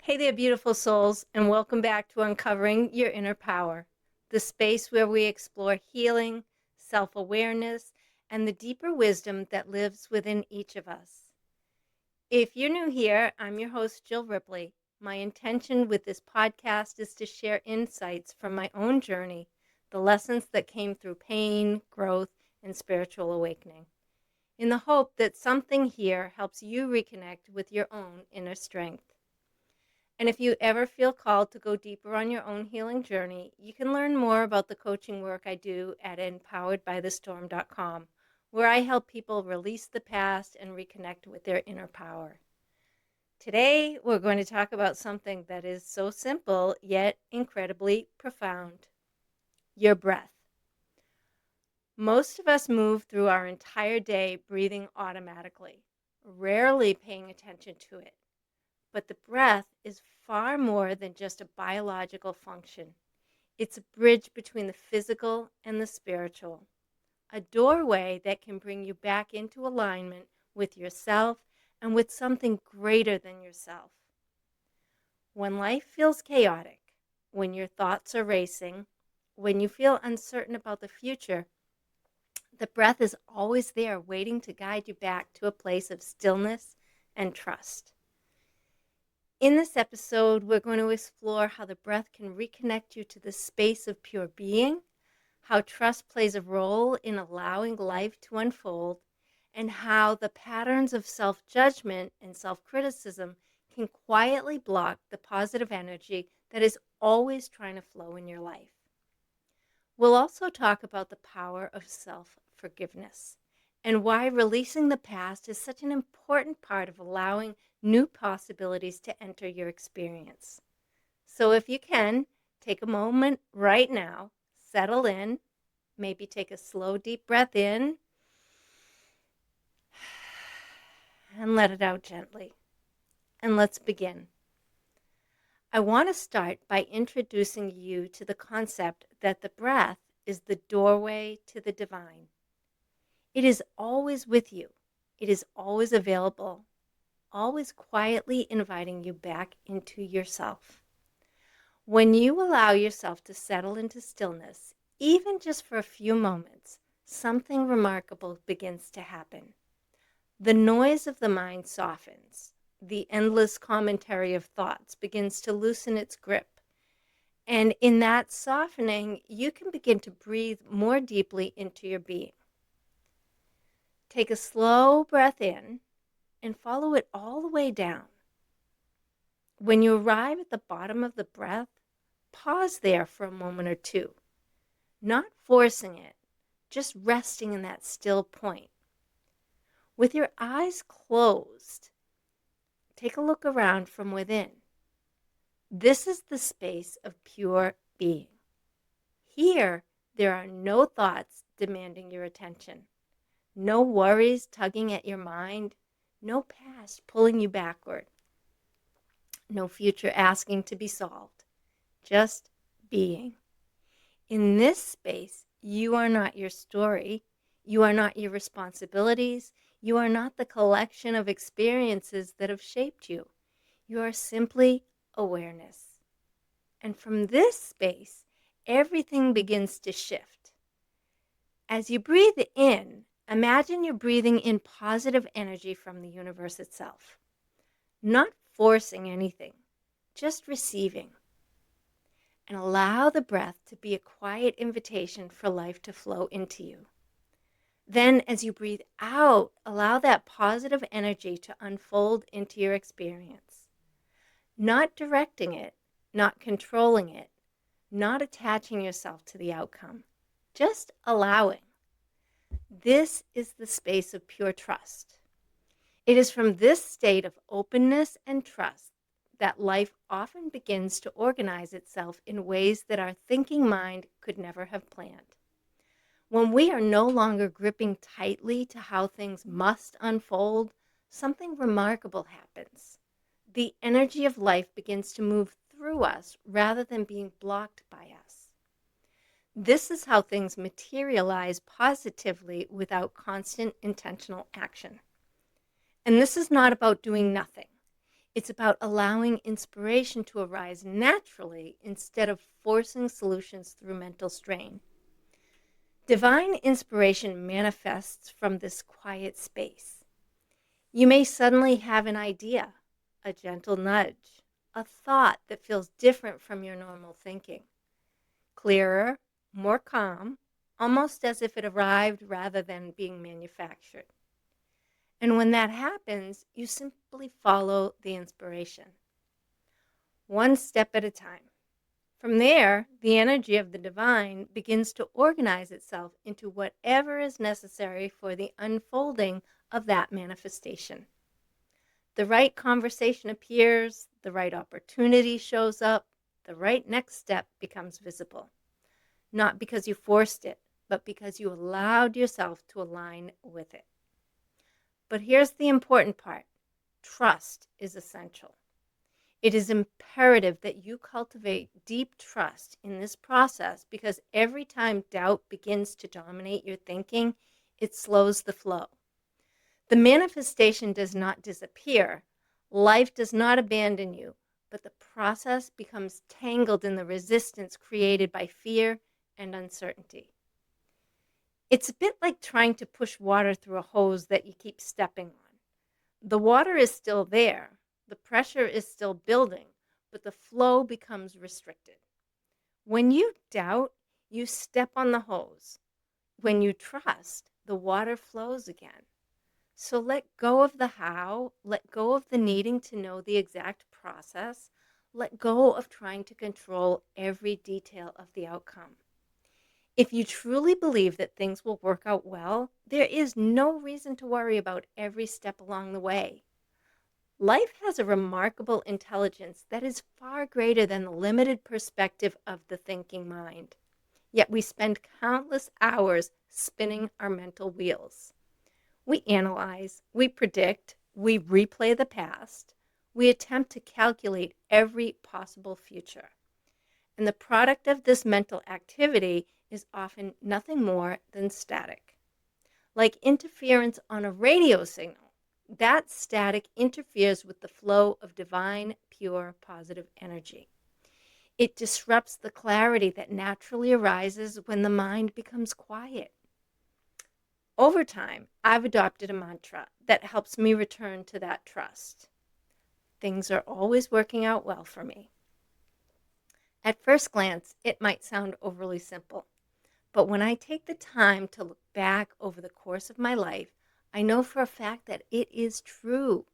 Hey there, beautiful souls, and welcome back to Uncovering Your Inner Power, the space where we explore healing, self awareness, and the deeper wisdom that lives within each of us. If you're new here, I'm your host, Jill Ripley. My intention with this podcast is to share insights from my own journey, the lessons that came through pain, growth, and spiritual awakening, in the hope that something here helps you reconnect with your own inner strength. And if you ever feel called to go deeper on your own healing journey, you can learn more about the coaching work I do at empoweredbythestorm.com, where I help people release the past and reconnect with their inner power. Today, we're going to talk about something that is so simple yet incredibly profound: your breath. Most of us move through our entire day breathing automatically, rarely paying attention to it. But the breath is far more than just a biological function. It's a bridge between the physical and the spiritual, a doorway that can bring you back into alignment with yourself and with something greater than yourself. When life feels chaotic, when your thoughts are racing, when you feel uncertain about the future, the breath is always there waiting to guide you back to a place of stillness and trust. In this episode, we're going to explore how the breath can reconnect you to the space of pure being, how trust plays a role in allowing life to unfold, and how the patterns of self-judgment and self-criticism can quietly block the positive energy that is always trying to flow in your life. We'll also talk about the power of self-forgiveness and why releasing the past is such an important part of allowing new possibilities to enter your experience. So if you can, take a moment right now, settle in, maybe take a slow, deep breath in, and let it out gently. And let's begin. I want to start by introducing you to the concept that the breath is the doorway to the divine. It is always with you. It is always available, always quietly inviting you back into yourself. When you allow yourself to settle into stillness, even just for a few moments, something remarkable begins to happen. The noise of the mind softens. The endless commentary of thoughts begins to loosen its grip. And in that softening, you can begin to breathe more deeply into your being. Take a slow breath in and follow it all the way down. When you arrive at the bottom of the breath, pause there for a moment or two, not forcing it, just resting in that still point. With your eyes closed, take a look around from within. This is the space of pure being. Here, there are no thoughts demanding your attention, no worries tugging at your mind, no past pulling you backward, no future asking to be solved, just being. In this space, you are not your story, you are not your responsibilities, you are not the collection of experiences that have shaped you. You are simply awareness. And from this space, everything begins to shift. As you breathe in, imagine you're breathing in positive energy from the universe itself, not forcing anything, just receiving. And allow the breath to be a quiet invitation for life to flow into you. Then, as you breathe out, allow that positive energy to unfold into your experience, not directing it, not controlling it, not attaching yourself to the outcome, just allowing. This is the space of pure trust. It is from this state of openness and trust that life often begins to organize itself in ways that our thinking mind could never have planned. When we are no longer gripping tightly to how things must unfold, something remarkable happens. The energy of life begins to move through us rather than being blocked by us. This is how things materialize positively without constant intentional action. And this is not about doing nothing. It's about allowing inspiration to arise naturally instead of forcing solutions through mental strain. Divine inspiration manifests from this quiet space. You may suddenly have an idea, a gentle nudge, a thought that feels different from your normal thinking, clearer, more calm, almost as if it arrived rather than being manufactured. And when that happens, you simply follow the inspiration, one step at a time. From there, the energy of the divine begins to organize itself into whatever is necessary for the unfolding of that manifestation. The right conversation appears, the right opportunity shows up, the right next step becomes visible. Not because you forced it, but because you allowed yourself to align with it. But here's the important part. Trust is essential. It is imperative that you cultivate deep trust in this process because every time doubt begins to dominate your thinking, it slows the flow. The manifestation does not disappear. Life does not abandon you, but the process becomes tangled in the resistance created by fear and uncertainty. It's a bit like trying to push water through a hose that you keep stepping on. The water is still there, the pressure is still building, but the flow becomes restricted. When you doubt, you step on the hose. When you trust, the water flows again. So let go of the how, let go of the needing to know the exact process, let go of trying to control every detail of the outcome. If you truly believe that things will work out well, there is no reason to worry about every step along the way. Life has a remarkable intelligence that is far greater than the limited perspective of the thinking mind. Yet we spend countless hours spinning our mental wheels. We analyze, we predict, we replay the past, we attempt to calculate every possible future. And the product of this mental activity is often nothing more than static. Like interference on a radio signal, that static interferes with the flow of divine, pure, positive energy. It disrupts the clarity that naturally arises when the mind becomes quiet. Over time, I've adopted a mantra that helps me return to that trust. Things are always working out well for me. At first glance, it might sound overly simple, but when I take the time to look back over the course of my life, I know for a fact that it is true.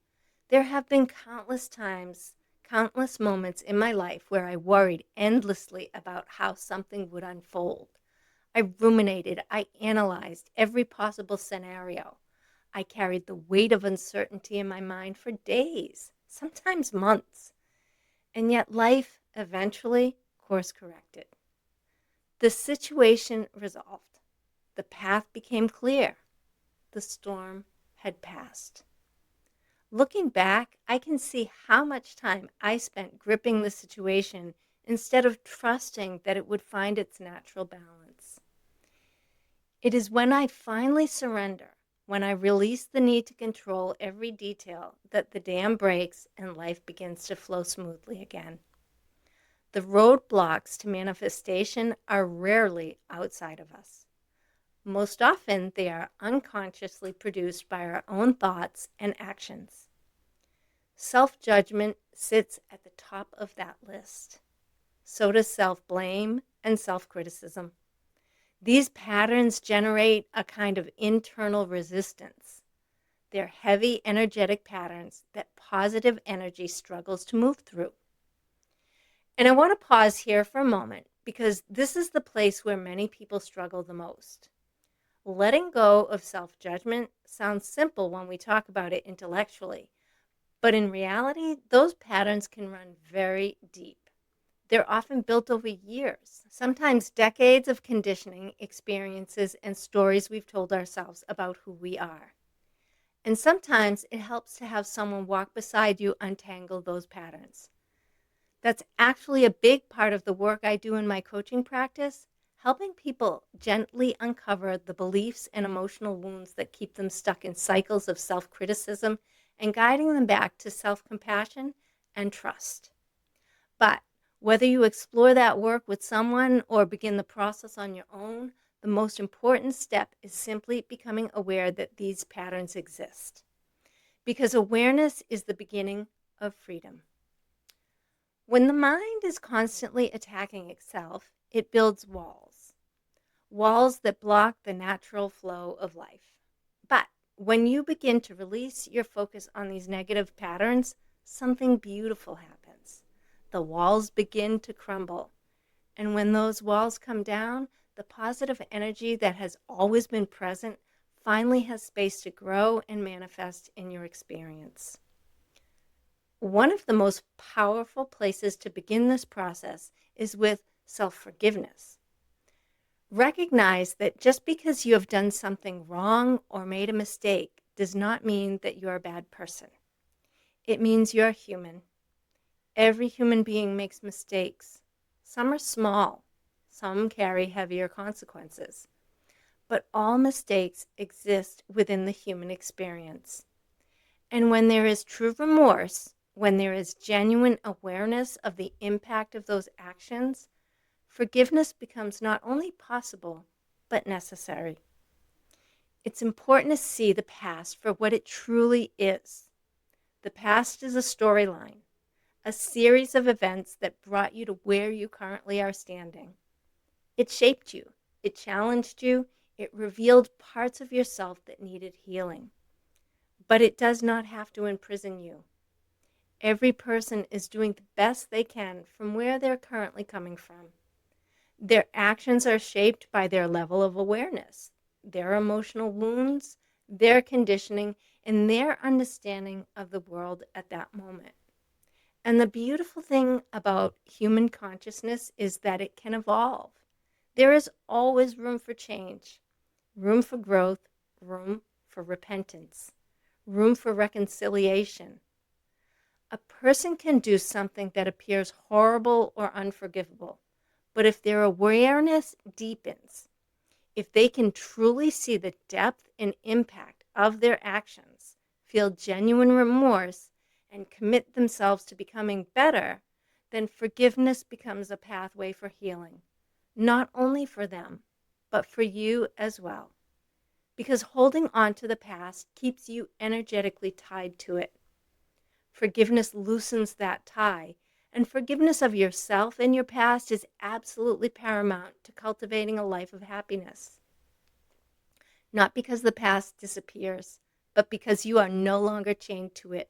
There have been countless times, countless moments in my life where I worried endlessly about how something would unfold. I ruminated, I analyzed every possible scenario. I carried the weight of uncertainty in my mind for days, sometimes months. And yet life eventually course corrected. The situation resolved. The path became clear. The storm had passed. Looking back, I can see how much time I spent gripping the situation instead of trusting that it would find its natural balance. It is when I finally surrender, when I release the need to control every detail, that the dam breaks and life begins to flow smoothly again. The roadblocks to manifestation are rarely outside of us. Most often, they are unconsciously produced by our own thoughts and actions. Self-judgment sits at the top of that list. So does self-blame and self-criticism. These patterns generate a kind of internal resistance. They're heavy, energetic patterns that positive energy struggles to move through. And I want to pause here for a moment because this is the place where many people struggle the most. Letting go of self-judgment sounds simple when we talk about it intellectually, but in reality, those patterns can run very deep. They're often built over years, sometimes decades of conditioning, experiences, and stories we've told ourselves about who we are. And sometimes it helps to have someone walk beside you untangle those patterns. That's actually a big part of the work I do in my coaching practice, helping people gently uncover the beliefs and emotional wounds that keep them stuck in cycles of self-criticism and guiding them back to self-compassion and trust. But whether you explore that work with someone or begin the process on your own, the most important step is simply becoming aware that these patterns exist. Because awareness is the beginning of freedom. When the mind is constantly attacking itself, it builds walls. Walls that block the natural flow of life. But when you begin to release your focus on these negative patterns, something beautiful happens. The walls begin to crumble. And when those walls come down, the positive energy that has always been present finally has space to grow and manifest in your experience. One of the most powerful places to begin this process is with self-forgiveness. Recognize that just because you have done something wrong or made a mistake does not mean that you're a bad person. It means you're human. Every human being makes mistakes. Some are small, some carry heavier consequences. But all mistakes exist within the human experience. And when there is true remorse, when there is genuine awareness of the impact of those actions, forgiveness becomes not only possible, but necessary. It's important to see the past for what it truly is. The past is a storyline, a series of events that brought you to where you currently are standing. It shaped you, it challenged you, it revealed parts of yourself that needed healing. But it does not have to imprison you. Every person is doing the best they can from where they're currently coming from. Their actions are shaped by their level of awareness, their emotional wounds, their conditioning, and their understanding of the world at that moment. And the beautiful thing about human consciousness is that it can evolve. There is always room for change, room for growth, room for repentance, room for reconciliation. A person can do something that appears horrible or unforgivable, but if their awareness deepens, if they can truly see the depth and impact of their actions, feel genuine remorse, and commit themselves to becoming better, then forgiveness becomes a pathway for healing, not only for them, but for you as well. Because holding on to the past keeps you energetically tied to it. Forgiveness loosens that tie, and forgiveness of yourself and your past is absolutely paramount to cultivating a life of happiness. Not because the past disappears, but because you are no longer chained to it.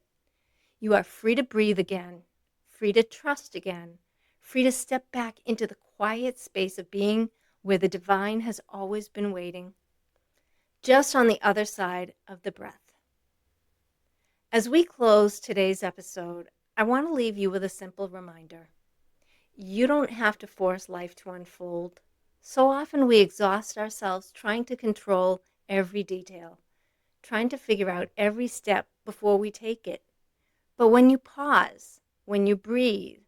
You are free to breathe again, free to trust again, free to step back into the quiet space of being where the divine has always been waiting, just on the other side of the breath. As we close today's episode, I want to leave you with a simple reminder. You don't have to force life to unfold. So often we exhaust ourselves trying to control every detail, trying to figure out every step before we take it. But when you pause, when you breathe,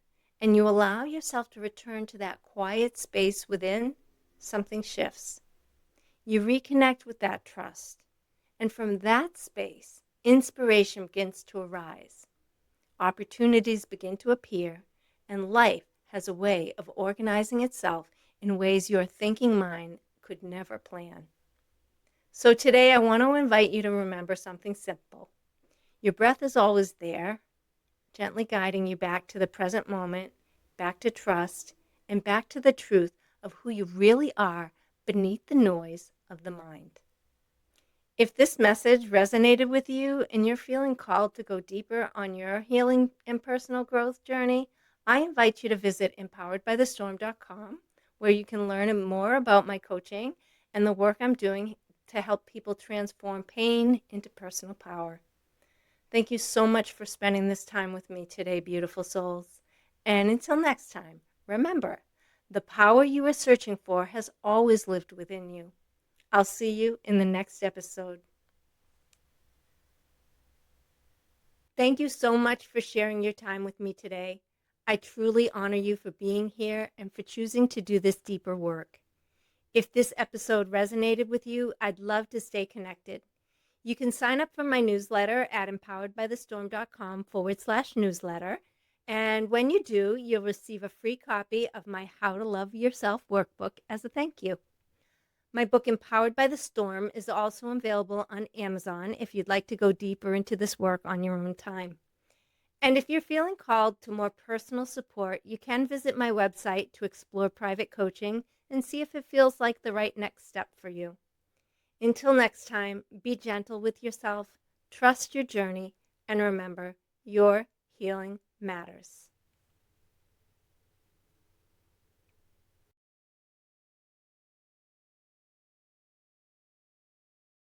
and you allow yourself to return to that quiet space within, something shifts. You reconnect with that trust. And from that space, inspiration begins to arise. Opportunities begin to appear, and life has a way of organizing itself in ways your thinking mind could never plan. So today I want to invite you to remember something simple. Your breath is always there, gently guiding you back to the present moment, back to trust, and back to the truth of who you really are beneath the noise of the mind. If this message resonated with you and you're feeling called to go deeper on your healing and personal growth journey, I invite you to visit empoweredbythestorm.com, where you can learn more about my coaching and the work I'm doing to help people transform pain into personal power. Thank you so much for spending this time with me today, beautiful souls. And until next time, remember, the power you are searching for has always lived within you. I'll see you in the next episode. Thank you so much for sharing your time with me today. I truly honor you for being here and for choosing to do this deeper work. If this episode resonated with you, I'd love to stay connected. You can sign up for my newsletter at empoweredbythestorm.com/newsletter. And when you do, you'll receive a free copy of my How to Love Yourself workbook as a thank you. My book, Empowered by the Storm, is also available on Amazon if you'd like to go deeper into this work on your own time. And if you're feeling called to more personal support, you can visit my website to explore private coaching and see if it feels like the right next step for you. Until next time, be gentle with yourself, trust your journey, and remember, your healing matters.